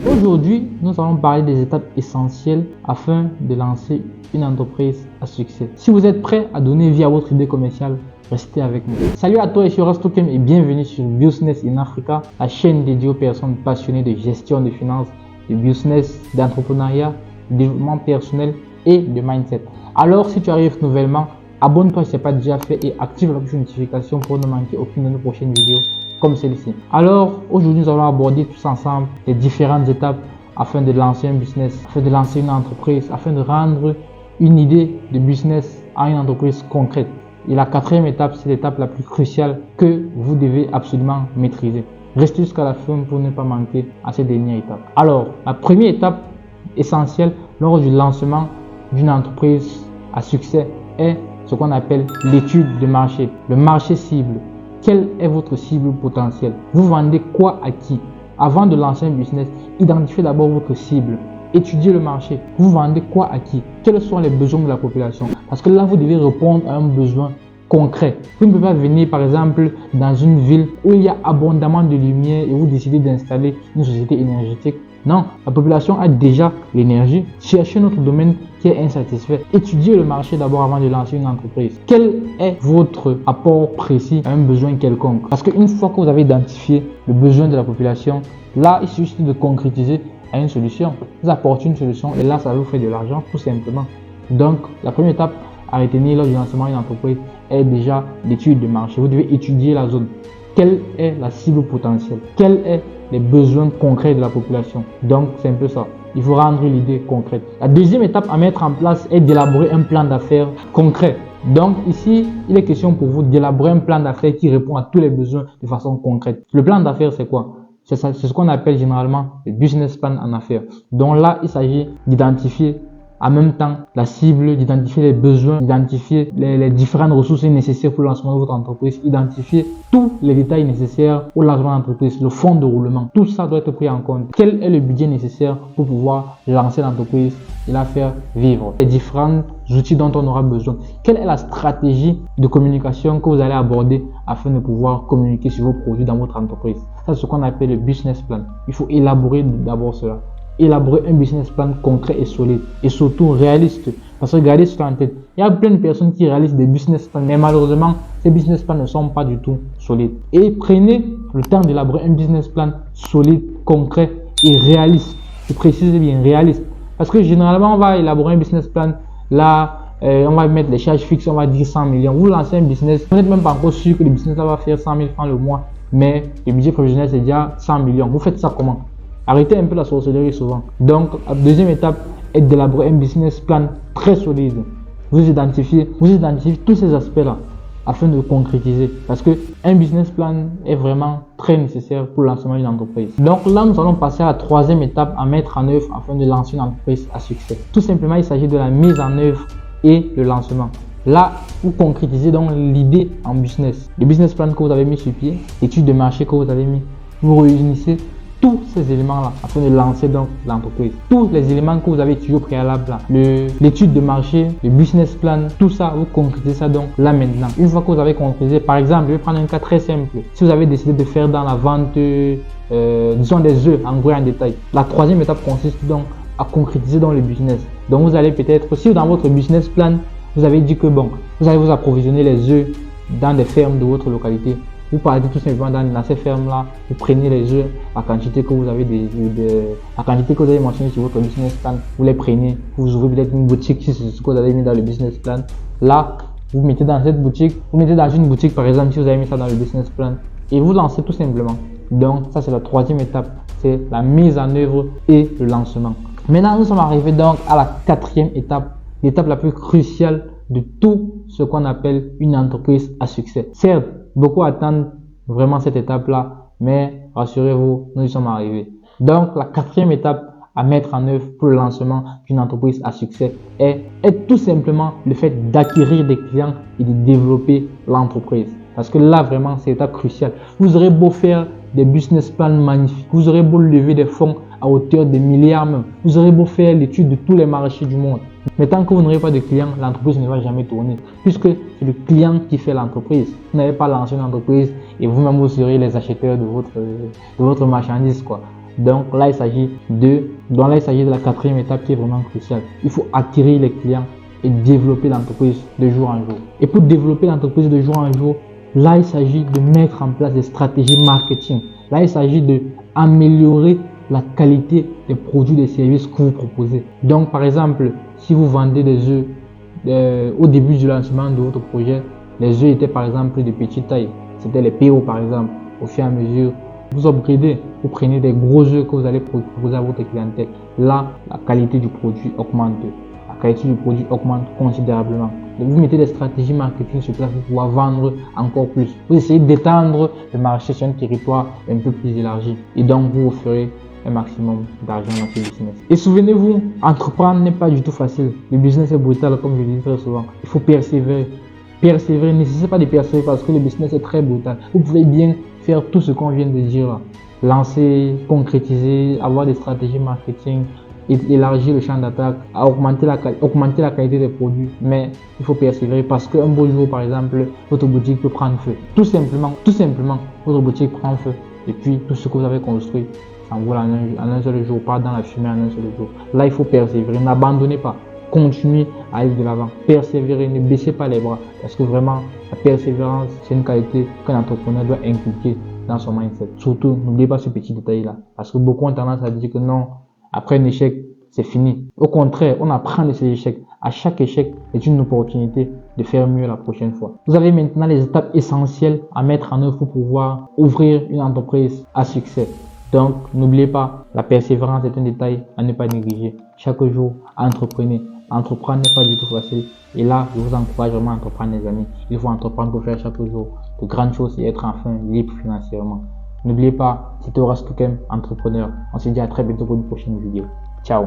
Aujourd'hui, nous allons parler des étapes essentielles afin de lancer une entreprise à succès. Si vous êtes prêt à donner vie à votre idée commerciale, restez avec moi. Salut à toi, je suis Rastokem et bienvenue sur Business in Africa, la chaîne dédiée aux personnes passionnées de gestion de finances, de business, d'entrepreneuriat, de développement personnel et de mindset. Alors, si tu arrives nouvellement, abonne-toi si ce n'est pas déjà fait et active la cloche de notification pour ne manquer aucune de nos prochaines vidéos comme celle-ci. Alors, aujourd'hui, nous allons aborder tous ensemble les différentes étapes afin de lancer un business, afin de lancer une entreprise, afin de rendre une idée de business à une entreprise concrète. Et la quatrième étape, c'est l'étape la plus cruciale que vous devez absolument maîtriser. Restez jusqu'à la fin pour ne pas manquer à cette dernière étape. Alors, la première étape essentielle lors du lancement d'une entreprise à succès est ce qu'on appelle l'étude de marché, le marché cible. Quelle est votre cible potentielle? Vous vendez quoi à qui? Avant de lancer un business, identifiez d'abord votre cible. Étudiez le marché. Vous vendez quoi à qui? Quels sont les besoins de la population? Parce que là, vous devez répondre à un besoin concret. Vous ne pouvez pas venir par exemple dans une ville où il y a abondamment de lumière et vous décidez d'installer une société énergétique. Non, la population a déjà l'énergie. Cherchez notre domaine qui est insatisfait. Étudiez le marché d'abord avant de lancer une entreprise. Quel est votre apport précis à un besoin quelconque? Parce qu'une fois que vous avez identifié le besoin de la population, là, il suffit de concrétiser à une solution. Vous apportez une solution et là, ça va vous faire de l'argent tout simplement. Donc, la première étape à retenir lors du lancement d'une entreprise est déjà l'étude de marché. Vous devez étudier la zone. Quelle est la cible potentielle? Quels sont les besoins concrets de la population? Donc, c'est un peu ça. Il faut rendre l'idée concrète. La deuxième étape à mettre en place est d'élaborer un plan d'affaires concret. Donc, ici, il est question pour vous d'élaborer un plan d'affaires qui répond à tous les besoins de façon concrète. Le plan d'affaires, c'est quoi? C'est ce qu'on appelle généralement le business plan en affaires. Donc là, il s'agit d'identifier en même temps la cible, d'identifier les besoins, d'identifier les différentes ressources nécessaires pour le lancement de votre entreprise, identifier tous les détails nécessaires au lancement de l'entreprise, le fonds de roulement. Tout ça doit être pris en compte. Quel est le budget nécessaire pour pouvoir lancer l'entreprise et la faire vivre? Les différents outils dont on aura besoin. Quelle est la stratégie de communication que vous allez aborder afin de pouvoir communiquer sur vos produits dans votre entreprise? Ça, c'est ce qu'on appelle le business plan. Il faut élaborer d'abord cela. Élaborer un business plan concret et solide et surtout réaliste. Parce que gardez cela en tête, il y a plein de personnes qui réalisent des business plans, mais malheureusement, ces business plans ne sont pas du tout solides. Et prenez le temps d'élaborer un business plan solide, concret et réaliste. Je précise bien réaliste. Parce que généralement, on va élaborer un business plan, là, on va mettre les charges fixes, on va dire 100 millions. Vous lancez un business, vous n'êtes même pas encore sûr que le business là va faire 100 000 francs le mois, mais le budget prévisionnel c'est déjà 100 millions. Vous faites ça comment? Arrêtez un peu la sorcellerie souvent. Donc, la deuxième étape est d'élaborer un business plan très solide. Vous identifiez tous ces aspects-là afin de concrétiser. Parce que un business plan est vraiment très nécessaire pour le lancement d'une entreprise. Donc là, nous allons passer à la troisième étape à mettre en œuvre afin de lancer une entreprise à succès. Tout simplement, il s'agit de la mise en œuvre et le lancement. Là, vous concrétisez donc l'idée en business. Le business plan que vous avez mis sur pied, l'étude de marché que vous avez mis, vous réunissez tous ces éléments-là afin de lancer donc l'entreprise. Tous les éléments que vous avez étudiés au préalable, l'étude de marché, le business plan, tout ça, vous concrétisez ça donc là maintenant. Une fois que vous avez concrétisé, par exemple, je vais prendre un cas très simple. Si vous avez décidé de faire dans la vente, disons des œufs en gros en détail, la troisième étape consiste donc à concrétiser dans le business. Donc vous allez peut-être, si dans votre business plan, vous avez dit que bon, vous allez vous approvisionner les œufs dans des fermes de votre localité. Vous partez tout simplement dans ces fermes-là, vous prenez les œufs, la quantité que vous avez mentionnée sur votre business plan, vous les prenez, vous ouvrez peut-être une boutique si c'est ce que vous avez mis dans le business plan. Là, vous mettez dans cette boutique, vous mettez dans une boutique par exemple si vous avez mis ça dans le business plan et vous lancez tout simplement. Donc ça c'est la troisième étape, c'est la mise en œuvre et le lancement. Maintenant nous sommes arrivés donc à la quatrième étape, l'étape la plus cruciale de tout ce qu'on appelle une entreprise à succès. Certes, beaucoup attendent vraiment cette étape-là, mais rassurez-vous, nous y sommes arrivés. Donc, la quatrième étape à mettre en œuvre pour le lancement d'une entreprise à succès est tout simplement le fait d'acquérir des clients et de développer l'entreprise. Parce que là, vraiment, c'est l'étape cruciale. Vous aurez beau faire des business plans magnifiques, vous aurez beau lever des fonds à hauteur de milliards même, vous aurez beau faire l'étude de tous les marchés du monde. Mais tant que vous n'aurez pas de clients, l'entreprise ne va jamais tourner. Puisque c'est le client qui fait l'entreprise. Vous n'avez pas lancé une entreprise et vous-même vous serez les acheteurs de votre marchandise, quoi. Donc là, il s'agit de la quatrième étape qui est vraiment cruciale. Il faut attirer les clients et développer l'entreprise de jour en jour. Et pour développer l'entreprise de jour en jour, là, il s'agit de mettre en place des stratégies marketing. Là, il s'agit d'améliorer la qualité des produits et des services que vous proposez. Donc, par exemple, si vous vendez des œufs au début du lancement de votre projet, les œufs étaient par exemple de petite taille. C'était les PO par exemple. Au fur et à mesure, vous upgradez, vous prenez des gros œufs que vous allez proposer à votre clientèle. Là, la qualité du produit augmente. La qualité du produit augmente considérablement. Donc, vous mettez des stratégies marketing sur place pour pouvoir vendre encore plus. Vous essayez d'étendre le marché sur un territoire un peu plus élargi. Et donc, vous ferez un maximum d'argent dans ce business. Et souvenez-vous, entreprendre n'est pas du tout facile. Le business est brutal, comme je le dis très souvent. Il faut persévérer. Persévérer, n'essayez pas de persévérer parce que le business est très brutal. Vous pouvez bien faire tout ce qu'on vient de dire là. Lancer, concrétiser, avoir des stratégies marketing, élargir le champ d'attaque, augmenter la qualité des produits. Mais il faut persévérer parce qu'un beau jour, par exemple, votre boutique peut prendre feu. Tout simplement, votre boutique prend feu. Et puis, tout ce que vous avez construit s'envole en un seul jour, pas dans la fumée en un seul jour. Là, il faut persévérer, n'abandonnez pas. Continuez à aller de l'avant, persévérer, ne baissez pas les bras parce que vraiment la persévérance c'est une qualité qu'un entrepreneur doit inculquer dans son mindset. Surtout, n'oubliez pas ce petit détail là parce que beaucoup ont tendance à dire que non, après un échec, c'est fini. Au contraire, on apprend de ces échecs. À chaque échec est une opportunité de faire mieux la prochaine fois. Vous avez maintenant les étapes essentielles à mettre en œuvre pour pouvoir ouvrir une entreprise à succès. Donc, n'oubliez pas, la persévérance est un détail à ne pas négliger. Chaque jour, entreprenez. Entreprendre n'est pas du tout facile. Et là, je vous encourage vraiment à entreprendre, les amis. Il faut entreprendre pour faire chaque jour de grandes choses et être enfin libre financièrement. N'oubliez pas, c'était Horace Touquem, entrepreneur. On se dit à très bientôt pour une prochaine vidéo. Ciao.